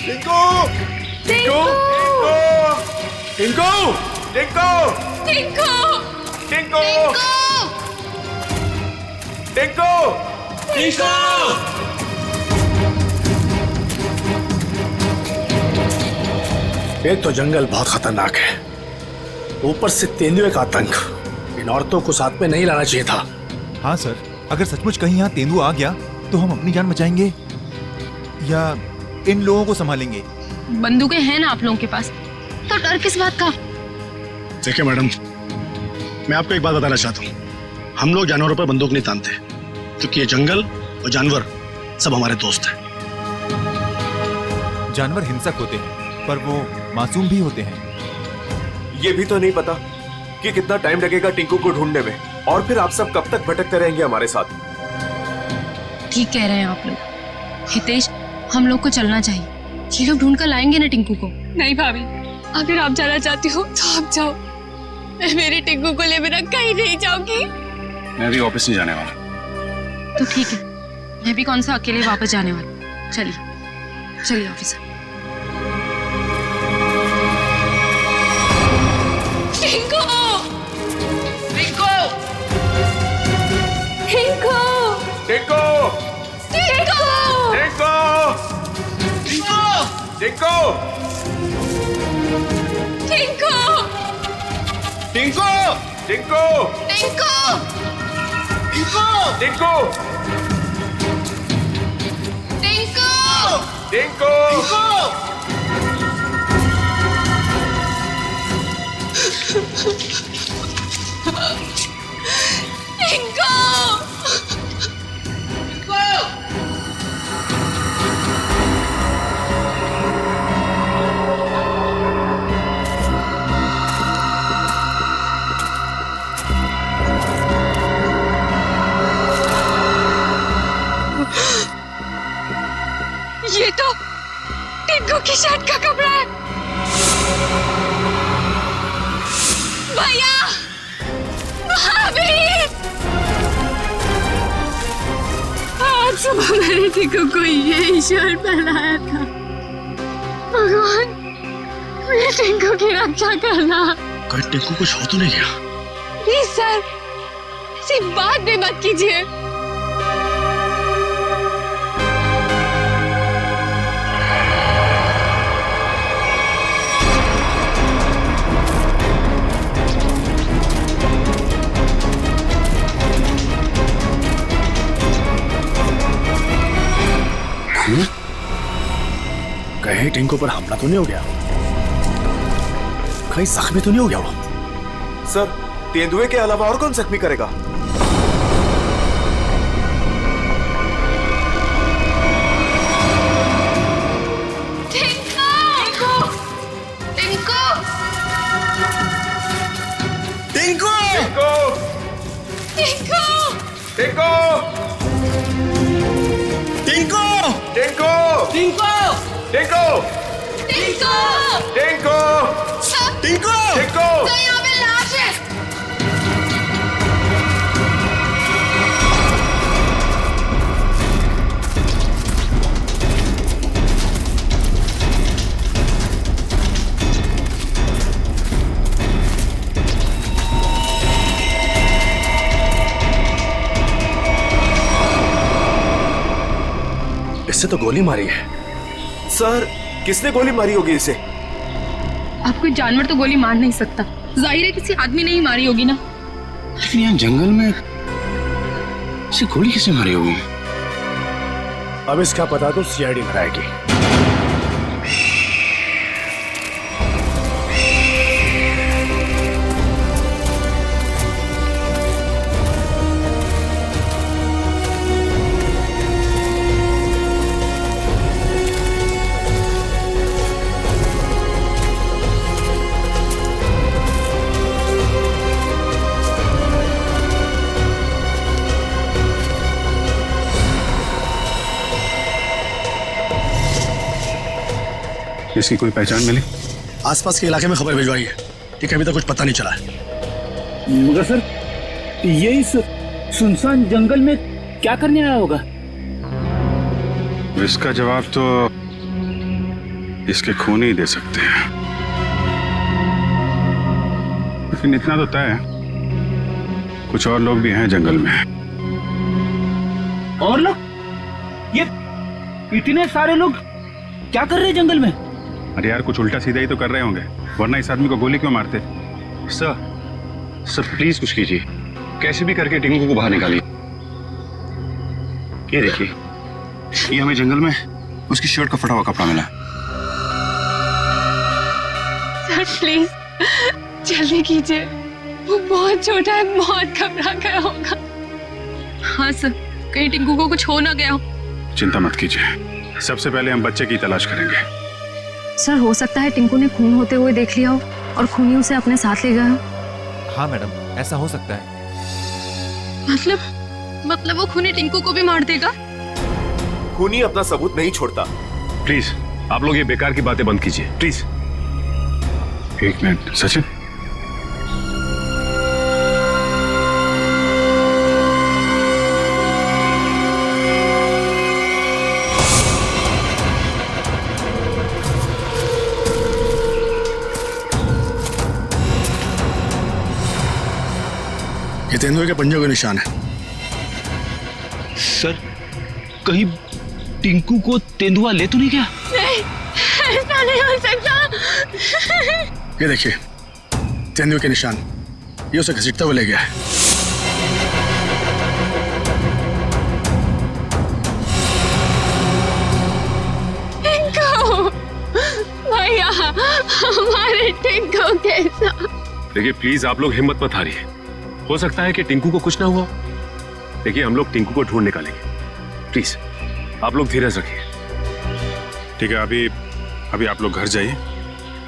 टिंकू टिंकू टिंकू टिंकू टिंकू टिंकू टिंकू टिंकू। एक तो जंगल बहुत खतरनाक है, ऊपर से तेंदुए का आतंक। इन औरतों को साथ में नहीं लाना चाहिए था। हाँ सर, अगर सचमुच कहीं यहाँ तेंदुआ आ गया तो हम अपनी जान बचाएंगे या इन लोगों को संभालेंगे? बंदूकें हैं ना आप लोगों के पास, तो डर किस बात का? देखिए मैडम, मैं आपको एक बात बताना चाहता हूँ, हम लोग जानवरों पर बंदूक नहीं तानते, क्योंकि ये जंगल और जानवर सब हमारे दोस्त हैं। जानवर हिंसक होते हैं पर वो मासूम भी होते हैं। ये भी तो नहीं पता कि कितना टाइम लगेगा टिंकू को ढूंढने में, और फिर आप सब कब तक भटकते रहेंगे हमारे साथ। ठीक कह रहे हैं आप लोग। हितेश, हम लोग को चलना चाहिए। ये लोग ढूंढ कर लाएंगे ना टिंकू को। नहीं भाभी, अगर आप जाना चाहती हो तो आप जाओ, मैं मेरी टिंकू को ले बिना कहीं नहीं जाऊंगी। मैं भी ऑफिस नहीं जाने वाला। तो ठीक है, मैं भी कौन सा अकेले वापस जाने वाली। चलिए चलिए ऑफिसर। टिंकू टिंकू टिंकू टिंकू टिंकू टिंकू टिंकू टिंकू टिंकू टिंकू टिंकू टिंकू टिंकू टिंकू टिंकू टिंकू ये तो टिंकू की शर्ट का कपड़ा है। भैया, भाभी, आज सुबह मैंने टिंकू को यही शर्ट पहनाया था। भगवान, मेरे टिंकू की रक्षा करना। कहीं टिंकू कुछ हो तो नहीं गया? प्लीज सर, ऐसी बात भी मत कीजिए। कहीं टिंकू पर हमला तो नहीं हो गया? कहीं जख्मी तो नहीं हो गया वो? सर, तेंदुए के अलावा और कौन जख्मी करेगा? टिंकू! टिंकू टिंकू टिंकू टिंकू! टिंकू टिंकू टिंकू टिंकू टिंकू टिंकू! टिंकू तो यहाँ पे लाश है। इससे तो गोली मारी है। सर, किसने गोली मारी होगी इसे? अब कोई जानवर तो गोली मार नहीं सकता, जाहिर है किसी आदमी ने ही मारी होगी ना। लेकिन यहाँ जंगल में इसे गोली किसने मारी होगी? अब इसका पता तो सीआईडी लगाएगी। इसकी कोई पहचान मिली? आसपास के इलाके में खबर भिजवाई है, ठीक है, अभी तक कुछ पता नहीं चला है। मगर सर, ये इस सुनसान जंगल में क्या करने आया होगा? इसका जवाब तो इसके खून ही दे सकते हैं। लेकिन इतना तो तय है, कुछ और लोग भी हैं जंगल में। और लोग? ये इतने सारे लोग क्या कर रहे हैं जंगल में? अरे यार, कुछ उल्टा सीधा ही तो कर रहे होंगे, वरना इस आदमी को गोली क्यों मारते? सर प्लीज कुछ कीजिए, कैसे भी करके टिंकू को बाहर निकालिए। ये देखिए, ये हमें जंगल में उसकी शर्ट का फटा हुआ कपड़ा मिला। सर प्लीज जल्दी कीजिए, वो बहुत छोटा है, बहुत घबरा गया होगा। हाँ सर, कहीं टिंकू को कुछ हो ना गया हो। चिंता मत कीजिए, सबसे पहले हम बच्चे की तलाश करेंगे। सर हो सकता है टिंकू ने खून होते हुए देख लिया हो और खूनी उसे अपने साथ ले गया हो। हाँ मैडम, ऐसा हो सकता है। मतलब वो खूनी टिंकू को भी मार देगा? खूनी अपना सबूत नहीं छोड़ता। प्लीज आप लोग ये बेकार की बातें बंद कीजिए, प्लीज। एक मिनट सचिन, ये तेंदुए के पंजों के निशान है। सर कहीं टिंकू को तेंदुआ ले तो नहीं गया? नहीं, ऐसा नहीं हो सकता। ये देखिए तेंदुए के निशान, ये उसे घसीटता हुआ ले गया है। टिंकू भैया, हमारे टिंकू के साथ। देखिए प्लीज आप लोग हिम्मत मत हारिए, हो सकता है कि टिंकू को कुछ ना हुआ। देखिए हम लोग टिंकू को ढूंढ निकालेंगे, प्लीज आप लोग धीरज रखिए। ठीक है, अभी आप लोग घर जाइए,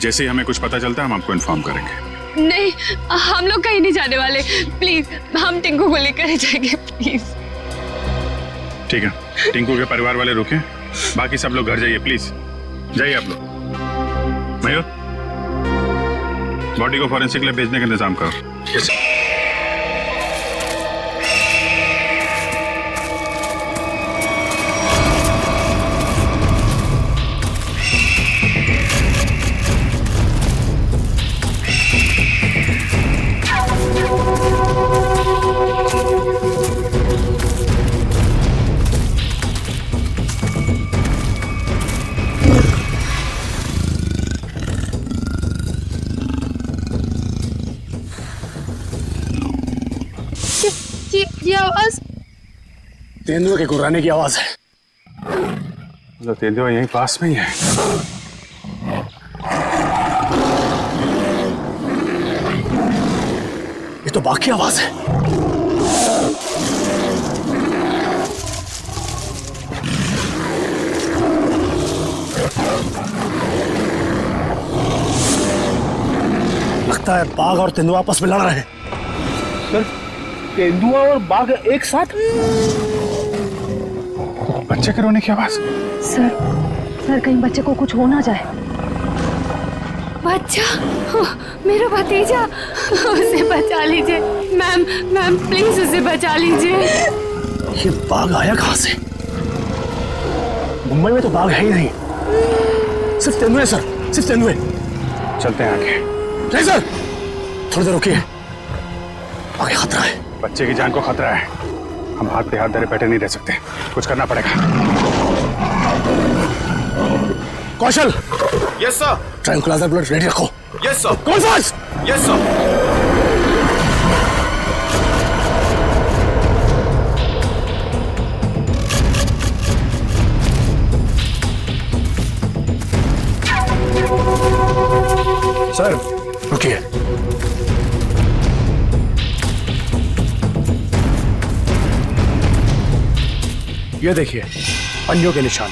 जैसे ही हमें कुछ पता चलता है हम आपको इन्फॉर्म करेंगे। नहीं, हम लोग कहीं नहीं जाने वाले, प्लीज हम टिंकू को लेकर जाएंगे, प्लीज। ठीक है, टिंकू के परिवार वाले रुके, बाकी सब लोग घर जाइए, प्लीज जाइए आप लोग। मयूर, बॉडी को फॉरेंसिक लैब भेजने का इंतजाम करो। yes, ये आवाज तेंदुए के गुर्राने की आवाज है। तो तेंदुआ यहीं पास में ही है। ये तो बाघ की आवाज है। लगता है बाघ और तेंदुआ आपस में लड़ रहे हैं। सर तेंदुआ और बाघ एक साथ? बच्चे के रोने की आवाज। सर कहीं बच्चे को कुछ हो ना जाए। बच्चा, मेरा भतीजा, उसे बचा लीजिए मैम प्लीज उसे बचा लीजिए। ये बाघ आया कहां से? मुंबई में तो बाघ है ही नहीं, सिर्फ तेंदुए सर, सिर्फ तेंदुए। चलते हैं आगे। नहीं सर, थोड़ी देर रुकिए, आगे खतरा है। बच्चे की जान को खतरा है, हम हाथ पे हाथ धरे बैठे नहीं रह सकते, कुछ करना पड़ेगा। Kaushal, yes sir. Tranquilliser bullet ready रखो। Yes sir. कौन फास्ट? Yes sir. सर रुकिए, ये देखिए पंजों के निशान।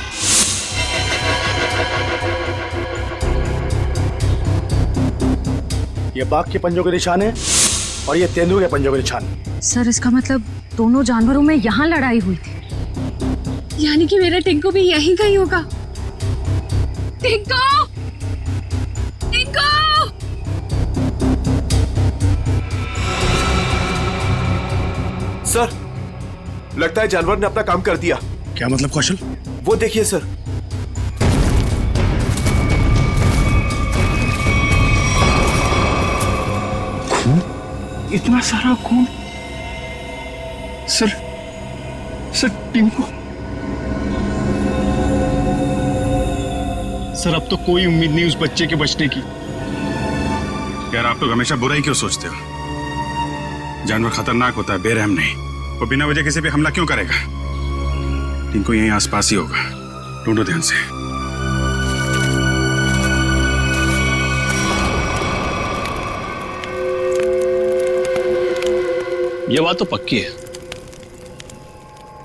ये बाघ के पंजों के निशान है और ये तेंदुए के पंजों के निशान। सर इसका मतलब दोनों जानवरों में यहाँ लड़ाई हुई थी। यानी कि मेरा टिंकू भी यहीं कहीं होगा। टिंकू, टिंकू! सर, लगता है जानवर ने अपना काम कर दिया। क्या मतलब कौशल? वो देखिए सर। इतना सारा खून। Sir sir Tinku. सर अब तो कोई उम्मीद नहीं उस बच्चे के बचने की। यार आप लोग हमेशा बुरा ही क्यों सोचते हो? जानवर खतरनाक होता है, बेरहम नहीं। वो बिना वजह किसी पे हमला क्यों करेगा? टिंकू यहीं आसपास ही होगा, ढूंढो ध्यान से। ये बात तो पक्की है,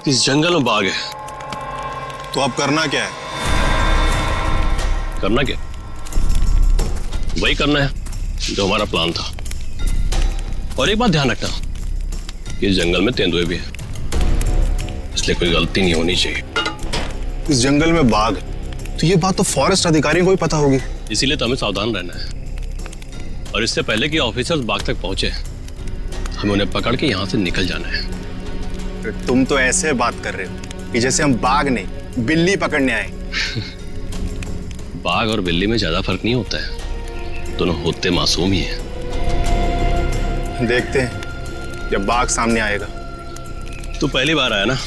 इस जंगल में बाघ है। तो अब करना क्या है? करना क्या? वही करना है जो हमारा प्लान था। और एक बात ध्यान रखना, इस जंगल में तेंदुए भी हैं, इसलिए कोई गलती नहीं होनी चाहिए। इस जंगल में बाघ, तो ये बात तो फॉरेस्ट अधिकारियों को भी पता होगी। इसीलिए तो हमें सावधान रहना है, और इससे पहले कि ऑफिसर्स बाघ तक पहुंचे हमें उन्हें पकड़ के यहाँ से निकल जाना है। तुम तो ऐसे बात कर रहे हो कि जैसे हम बाघ नहीं बिल्ली पकड़ने आए। बाघ और बिल्ली में ज्यादा फर्क नहीं होता है, दोनों होते मासूम ही हैं। देखते हैं जब बाघ सामने आएगा। तू पहली बार आया ना,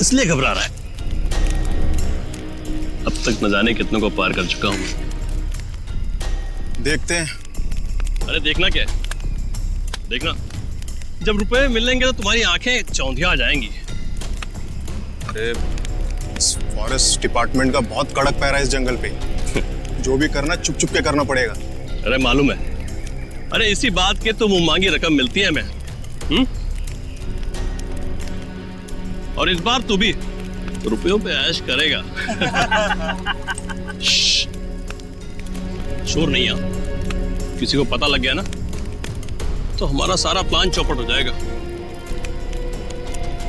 इसलिए घबरा रहा है। अब तक न जाने कितनों को पार कर चुका हूं। देखते हैं। अरे देखना क्या है? देखना, जब रुपए मिलेंगे तो तुम्हारी आंखें चौंधिया आ जाएंगी। अरे फॉरेस्ट डिपार्टमेंट का बहुत कड़क पैरा है इस जंगल पे। जो भी करना चुप चुप के करना पड़ेगा। अरे मालूम है, अरे इसी बात के तो मुंह मांगी रकम मिलती है हमें। और इस बार तू भी रुपयों पे ऐश करेगा। शोर नहीं आ, किसी को पता लग गया ना तो हमारा सारा प्लान चौपट हो जाएगा।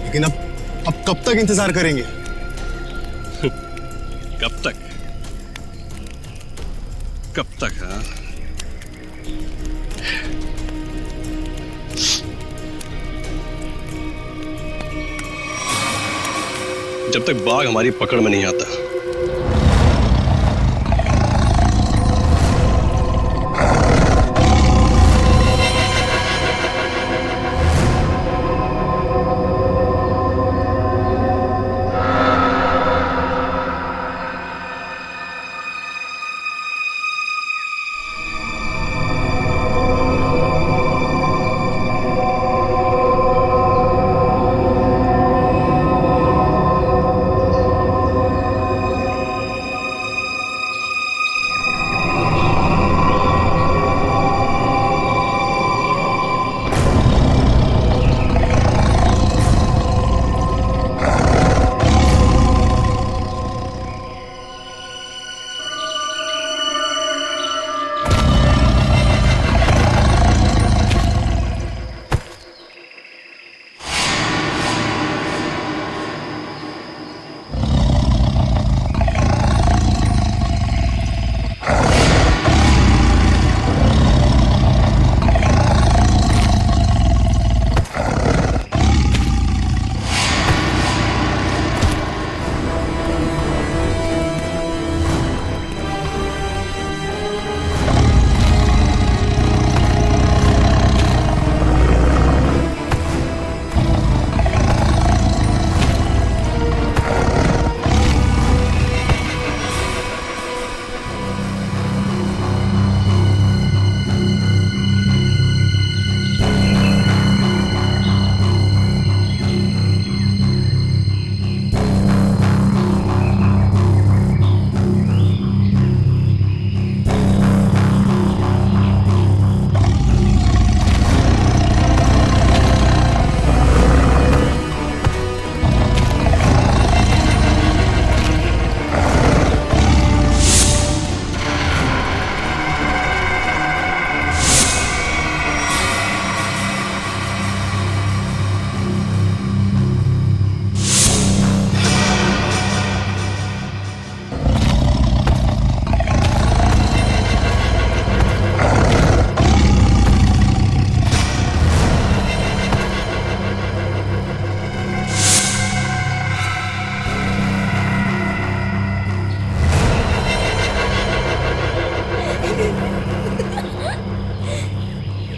लेकिन अब कब तक इंतजार करेंगे? कब तक? कब तक? हाँ, जब तक बाघ हमारी पकड़ में नहीं आता।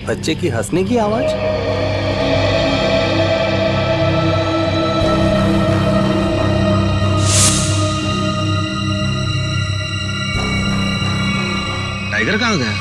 बच्चे की हंसने की आवाज। टाइगर कहाँ गया?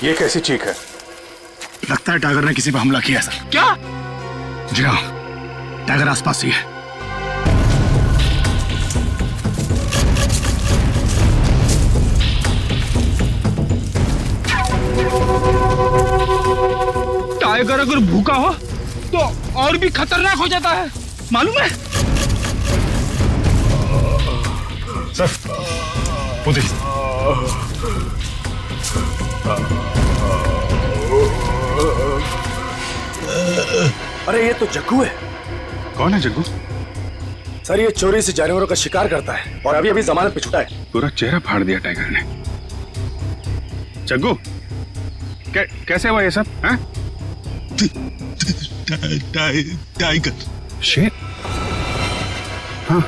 ये कैसी चीख है? लगता है टाइगर ने किसी पर हमला किया है सर। क्या? जी हाँ, टाइगर आसपास ही है। टाइगर अगर भूखा हो तो और भी खतरनाक हो जाता है, मालूम है? सर वो देखिए। अरे ये तो जग्गू है। कौन है जग्गू? सर ये चोरी से जानवरों का शिकार करता है और अभी अभी जमानत पे छुटा है। पूरा चेहरा फाड़ दिया टाइगर ने। जग्गू कैसे हुआ ये सब? हैं? टाइगर शेर? हाँ।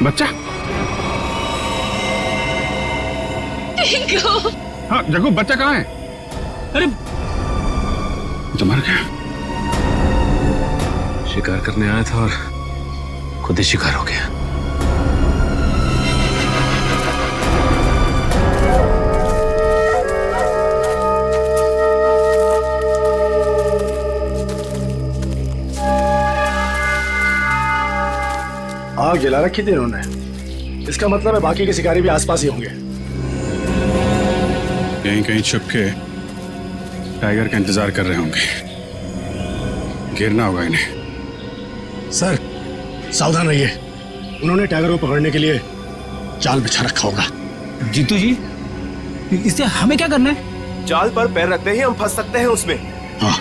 बच्चा? हाँ जग्गू, बच्चा कहाँ है? अरे तो मर गया। शिकार करने आया था और खुद ही शिकार हो गया। आग जला रखी थी इन्होंने। इसका मतलब है बाकी के शिकारी भी आसपास ही होंगे। कहीं कहीं छुप के टाइगर का इंतजार कर रहे होंगे। गिरना होगा इन्हें। सर सावधान रहिए, उन्होंने टाइगर को पकड़ने के लिए जाल बिछा रखा होगा। जीतू जी, इससे हमें क्या करना है? जाल पर पैर रखते ही हम फंस सकते हैं उसमें। हाँ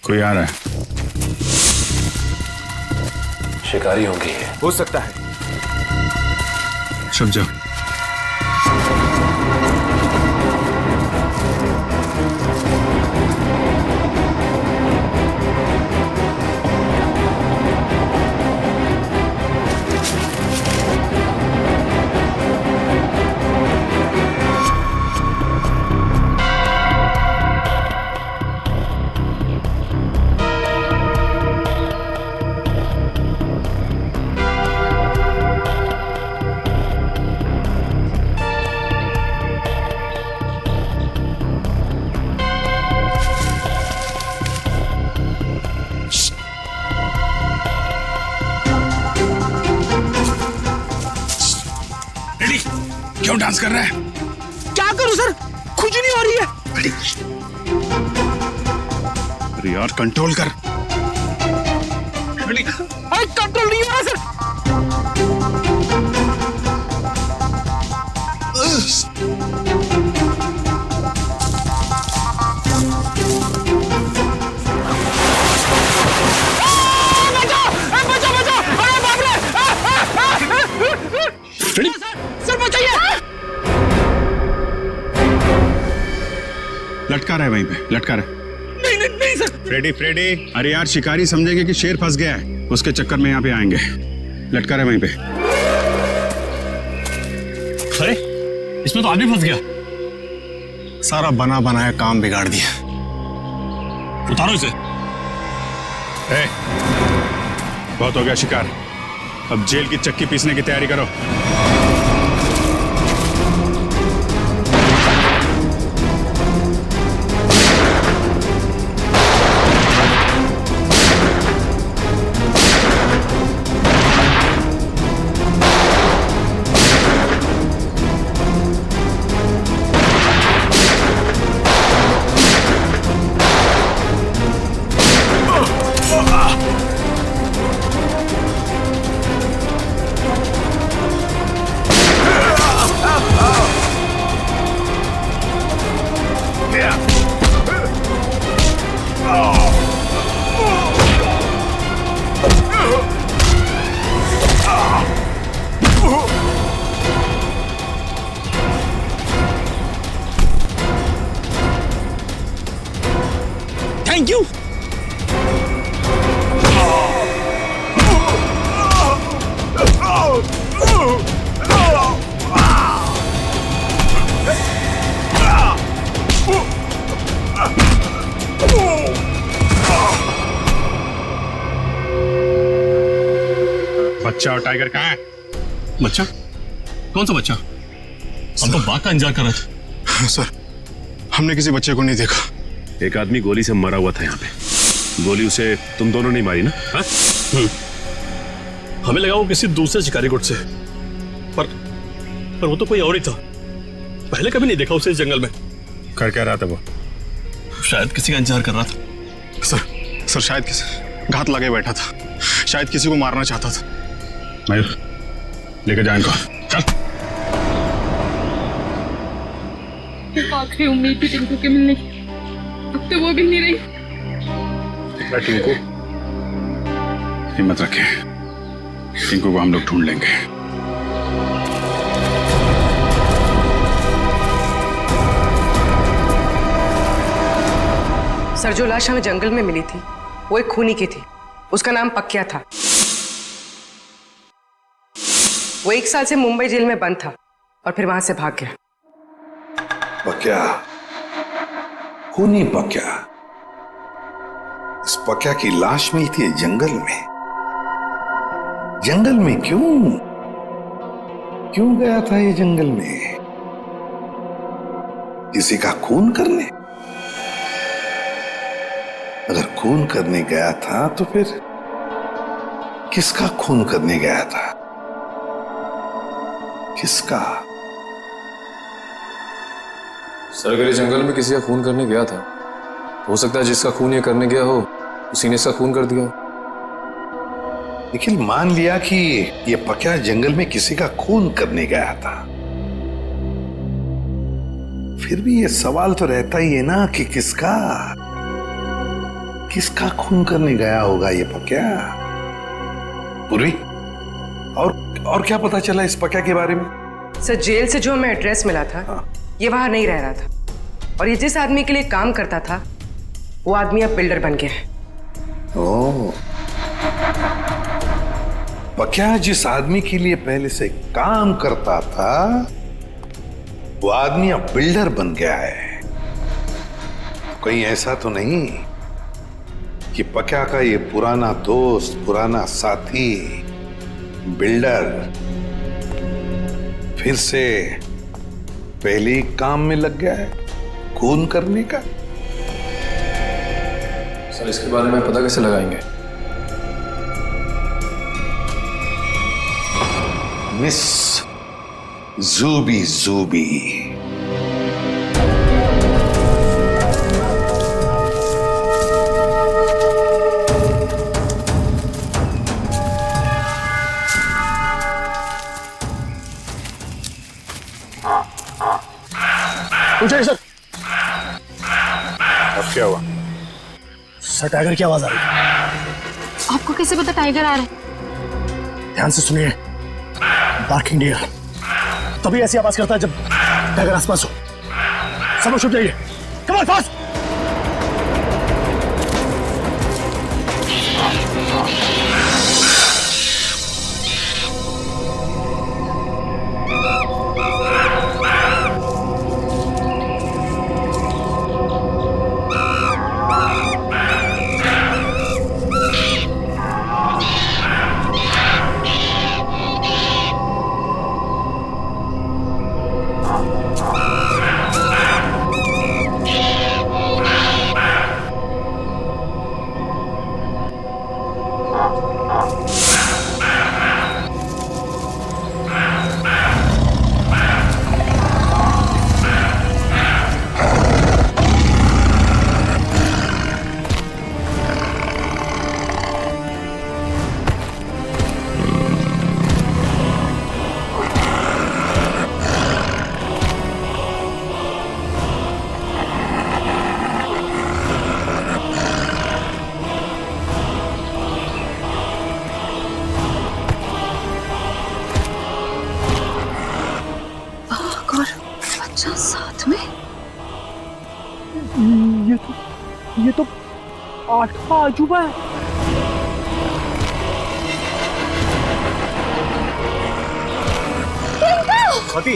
कोई आ रहा है। शिकारी होंगे ये। हो सकता है। छुप जाओ। क्यों डांस कर रहा है? क्या करूं सर, खुद नहीं हो रही है। अरे यार कंट्रोल कर। अरे कंट्रोल नहीं हो रहा सर। सर बचाइए। लटका रहा है वहीं पे, लटका रहा है। नहीं नहीं नहीं सर। फ्रेडी, अरे यार शिकारी समझेंगे कि शेर फंस गया है, उसके चक्कर में यहाँ पे आएंगे। लटका रहा है वहीं पे। अरे इसमें तो आदमी फंस गया। सारा बना बनाया काम बिगाड़ दिया। उतारो इसे। बहुत हो गया शिकार, अब जेल की चक्की पीसने की तैयारी करो। Thank you. बच्चा और टाइगर कहाँ है? बच्चा? कौन सा बच्चा? हम तो बाघ का इंतजार कर रहे थे। सर, हमने किसी बच्चे को नहीं देखा। एक आदमी गोली से मरा हुआ था यहाँ पे। गोली उसे तुम दोनों ने मारी ना? हाँ? हमें लगा वो किसी दूसरे शिकारी गुट से, पर वो तो कोई और ही था। पहले कभी नहीं देखा उसे इस जंगल में। कर क्या रहा था वो? शायद किसी का इंतजार कर रहा था। सर शायद किसी घात लगे बैठा था, शायद किसी को मारना चाहता था। मयूर, लेकर जाए इनको। चल। आखिरी उम्मीद थी टिंकू के मिलने की, अब तो वो भी नहीं रही। टिंकू, हिम्मत रखे, टिंकू को हम लोग ढूंढ लेंगे। सर, जो लाश हमें जंगल में मिली थी वो एक खूनी की थी। उसका नाम पक्या था। वो 1 साल से मुंबई जेल में बंद था और फिर वहां से भाग गया। पक्या, खूनी पक्या। इस पक्या की लाश मिलती है जंगल में। जंगल में क्यों गया था ये जंगल में? किसी का खून करने? अगर खून करने गया था तो फिर किसका खून करने गया था? किसका? सर, अगर ये जंगल में किसी का खून करने गया था, हो सकता है जिसका खून ये करने गया हो उसी ने इसका खून कर दिया। निखिल, मान लिया कि ये पक्या जंगल में किसी का खून करने गया था, फिर भी ये सवाल तो रहता ही है ना कि किसका खून करने गया होगा ये पक्या? पूर्वी, और क्या पता चला इस पक्या के बारे में? सर, जेल से जो हमें एड्रेस मिला था, ये वहां नहीं रह रहा था, और ये जिस आदमी के लिए काम करता था वो आदमी अब बिल्डर बन गया है। ओह, पक्या जिस आदमी के लिए पहले से काम करता था वो आदमी अब बिल्डर बन गया है। कहीं ऐसा तो नहीं कि पक्या का ये पुराना दोस्त, पुराना साथी बिल्डर फिर से पहले ही काम में लग गया है खून करने का? सर, इसके बारे में पता कैसे लगाएंगे? मिस जूबी। पूछिए सर। अब क्या हुआ? सर, टाइगर की आवाज आ रही है। आपको कैसे पता टाइगर आ रहा है? ध्यान से सुनिए। बार्किंग डियर तभी ऐसी आवाज करता है जब टाइगर आसपास हो। सब लोग छुप जाइए। Come on, fast. आठवां अजूबा है। स्वाति,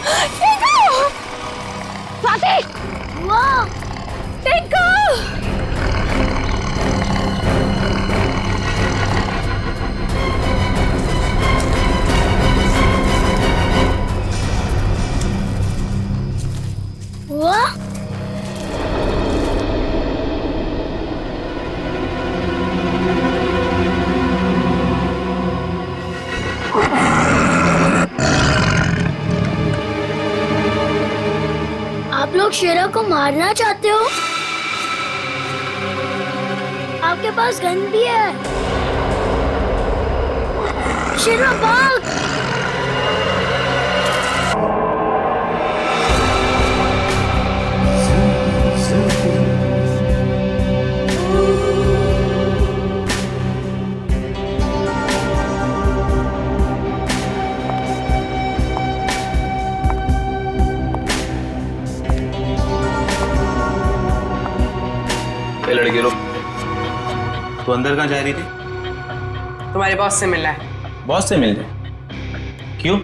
स्वाति, वाह, टिंकू! वाह! आप लोग शेरा को मारना चाहते हो? आपके पास गन भी है। शेरा भाग! लड़के लोग, तो अंदर कहाँ जा रही थी? तुम्हारे बॉस से मिलना है। बॉस से मिलने? क्यों?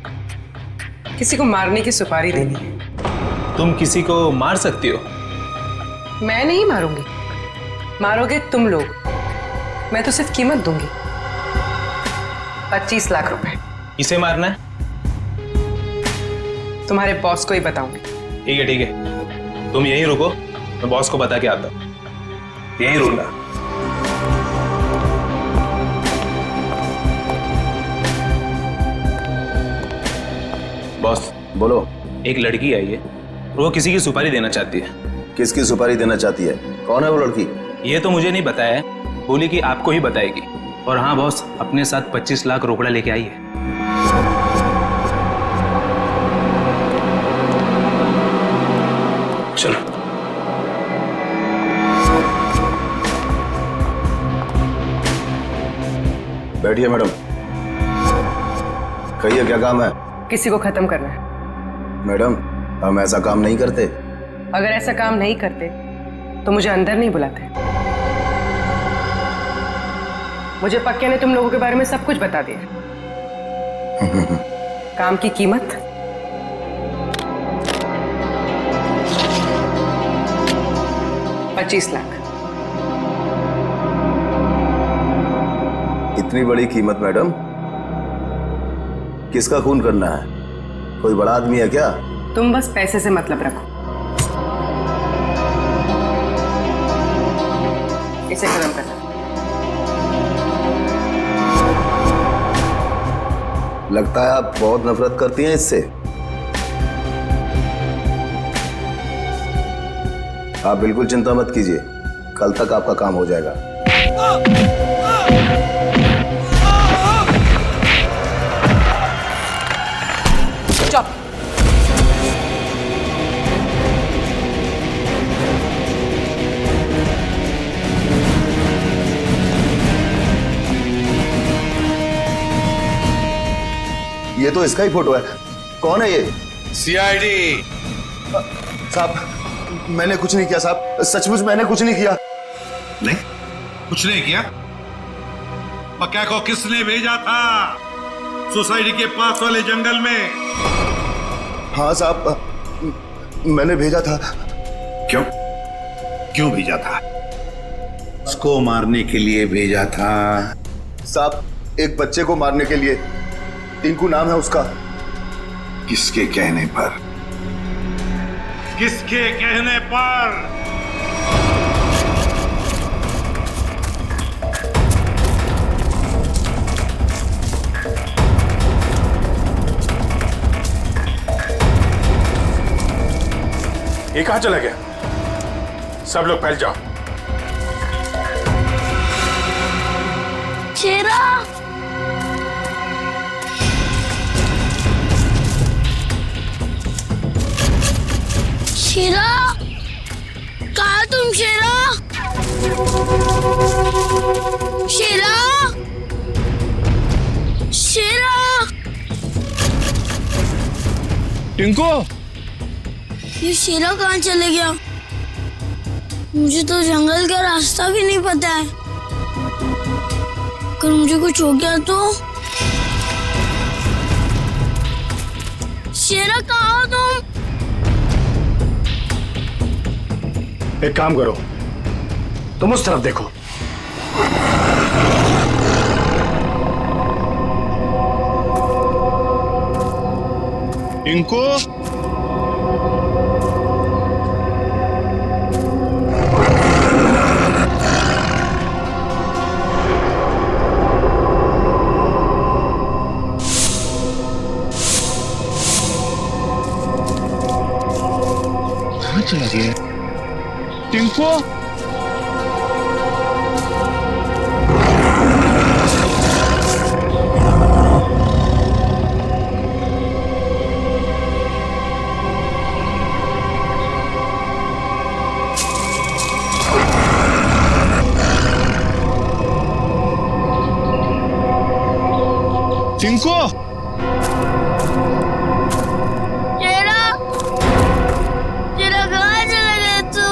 किसी को मारने की सुपारी देनी है। तुम किसी को मार सकती हो? मैं नहीं मारूंगी, मारोगे तुम लोग। मैं तो सिर्फ कीमत दूंगी, 25 लाख रुपए। किसे मारना है? तुम्हारे बॉस को ही बताऊंगी। ठीक है ठीक है, तुम यहीं रुको, मैं बॉस को बता के आता हूँ। यहीं रुकना। बॉस बोलो। एक लड़की आई है, वो किसी की सुपारी देना चाहती है। किसकी सुपारी देना चाहती है? कौन है वो लड़की? ये तो मुझे नहीं बताया है, बोली कि आपको ही बताएगी। और हाँ बॉस, अपने साथ 25 लाख रोकड़ा लेके आई है। चलो। बैठिए मैडम। कहिए क्या काम है? किसी को खत्म करना है। मैडम, हम ऐसा काम नहीं करते। अगर ऐसा काम नहीं करते तो मुझे अंदर नहीं बुलाते। मुझे पक्के ने तुम लोगों के बारे में सब कुछ बता दिया। काम की कीमत 25 लाख। इतनी बड़ी कीमत मैडम? किसका खून करना है? कोई बड़ा आदमी है क्या? तुम बस पैसे से मतलब रखो। इसे खत्म करना। लगता है आप बहुत नफरत करती हैं इससे। आप बिल्कुल चिंता मत कीजिए, कल तक आपका काम हो जाएगा। चुप। ये तो इसका ही फोटो है। कौन है ये? सीआईडी। साहब, मैंने कुछ नहीं किया साहब, सचमुच मैंने कुछ नहीं किया। नहीं, कुछ नहीं किया? पक्का को किसने भेजा था सोसाइटी के पास वाले जंगल में? हाँ साहब, मैंने भेजा था। क्यों? क्यों भेजा था? उसको मारने के लिए भेजा था? साहब, एक बच्चे को मारने के लिए। टिंकू नाम है उसका। किसके कहने पर? किसके कहने पर? ये कहां चला गया? सब लोग फैल जाओ। शेरा! शेरा! कहाँ तुम शेरा? शेरा! शेरा! टिंकू! ये शेरा कहाँ चले गया? मुझे तो जंगल का रास्ता भी नहीं पता है। अगर मुझे कुछ हो गया तो? शेरा कहाँ हो तुम? एक काम करो, तुम उस तरफ देखो। टिंकू, कहाँ चला गया? टिंकू, टिंकू, शेरा, शेरा कहाँ चला गया तू?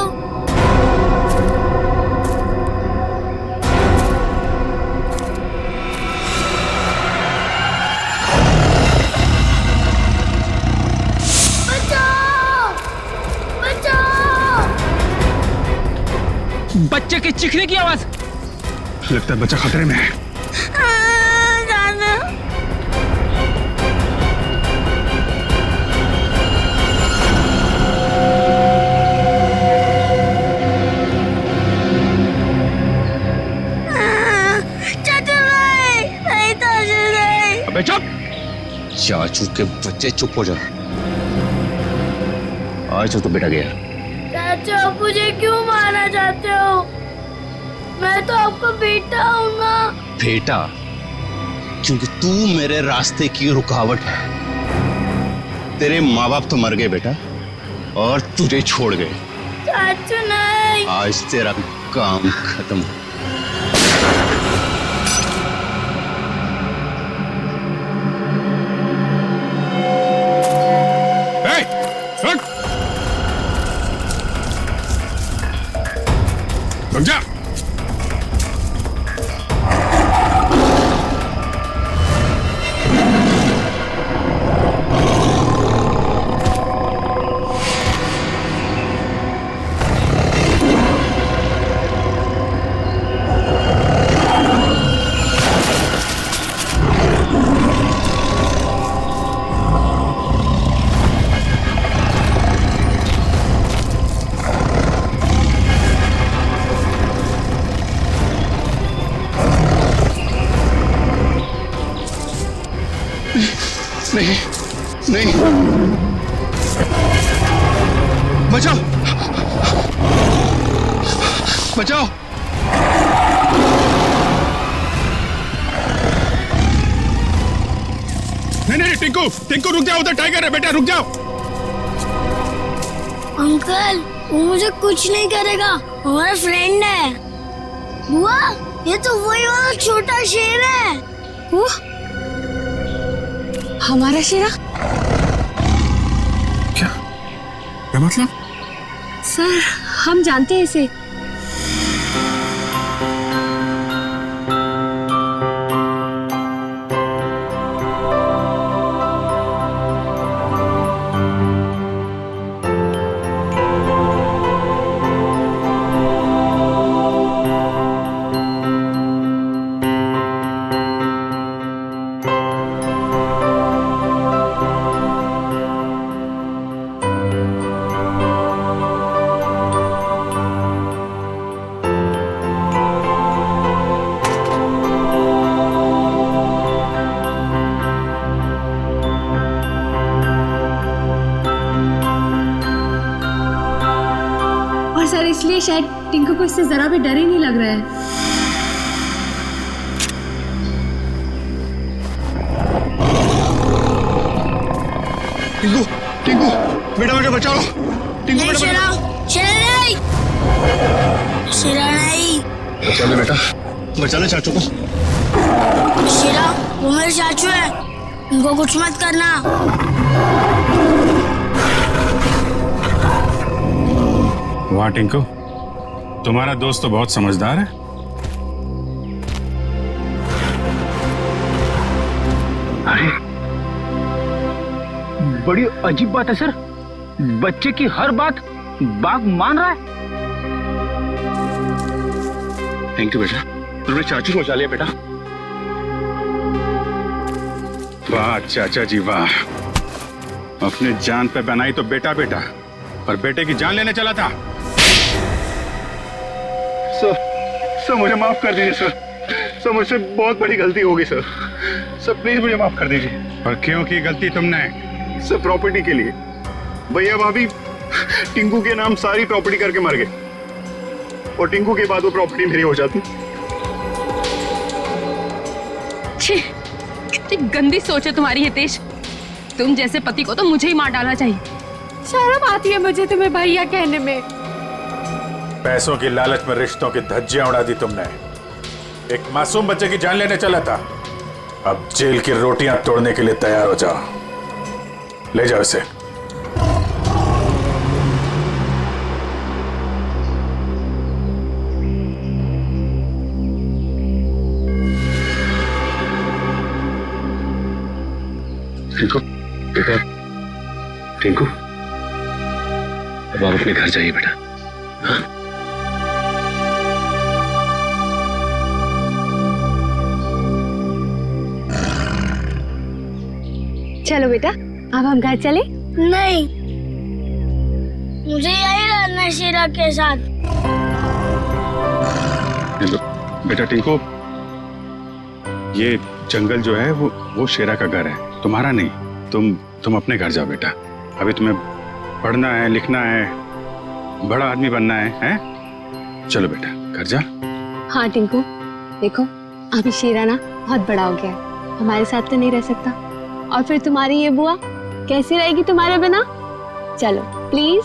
बचाओ! बचाओ! बच्चे के चीखने की आवाज। लगता है बच्चा खतरे में है। दादा, चाचू नहीं, चाचू नहीं। अबे चुप! चाचू के बच्चे चुप हो जा। आज तो बेटा गया। चाचू, आप मुझे क्यों मारना चाहते हो? मैं तो आपका बेटा हूँ ना। बेटा, क्योंकि तू मेरे रास्ते की रुकावट है। तेरे माँ बाप तो मर गए बेटा, और तुझे छोड़ गए। चाचू नहीं। आज तेरा काम खत्म। रुक जा। नहीं, नहीं, बचाओ, बचाओ। नहीं, टिंकू, टिंकू रुक जाओ, उधर टाइगर है बेटा, रुक जाओ। अंकल, वो मुझे कुछ नहीं करेगा, हमारा फ्रेंड है। बुआ, ये तो वही वाला छोटा शेर है। वो हमारा शेरा? क्या मतलब? सर, हम जानते हैं इसे। सर, इसलिए शायद टिंकू को इससे जरा भी डर ही नहीं लग रहा है। टिंकू, टिंकू, बेटा बेटा बचाओ। टिंकू बेटा, शेरा नहीं, शेरा नहीं। बचा ले बेटा, बचा ले चाचू को। शेरा, वो मेरे चाचू है, उनको कुछ मत करना। वाह टिंकू, तुम्हारा दोस्त तो बहुत समझदार है। बड़ी अजीब बात है सर, बच्चे की हर बात बाघ मान रहा है। थैंक यू बेटा, तुमने चाचू को बचा लिया बेटा। वाह चाचा जी वाह, अपने जान पे बनाई तो बेटा बेटा, पर बेटे की जान लेने चला था। सर मुझे माफ कर दीजिए सर मुझसे बहुत बड़ी गलती होगी सर प्लीज मुझे माफ कर दीजिए। और क्यों की गलती तुमने? सर प्रॉपर्टी के लिए, भैया भाभी टिंकू के नाम सारी प्रॉपर्टी करके मर गए और टिंकू के बाद वो प्रॉपर्टी मेरी हो जाती। छी, कितनी गंदी सोच है तुम्हारी हितेश। तुम जैसे पति को तो मुझे ही मार डालना चाहिए। शर्म आती है मुझे तुम्हें भैया कहने में। पैसों की लालच में रिश्तों की धज्जियां उड़ा दी तुमने। एक मासूम बच्चे की जान लेने चला था, अब जेल की रोटियां तोड़ने के लिए तैयार हो जाओ। ले जाओ इसे। टिंकू बेटा, टिंकू अब आप अपने घर जाइए बेटा। हाँ? चलो बेटा, अब हम घर चले। नहीं, मुझे यही रहना है शीरा के साथ। बेटा टिंकू, ये जंगल जो है वो शेरा का घर है, तुम्हारा नहीं। तुम अपने घर जाओ बेटा। अभी तुम्हें पढ़ना है, लिखना है, बड़ा आदमी बनना है, हैं? चलो बेटा घर जा। हाँ टिंकू, देखो अभी शीरा ना बहुत बड़ा हो गया है, हमारे साथ तो नहीं रह सकता, और फिर तुम्हारी ये बुआ कैसी रहेगी तुम्हारे बिना। चलो प्लीज।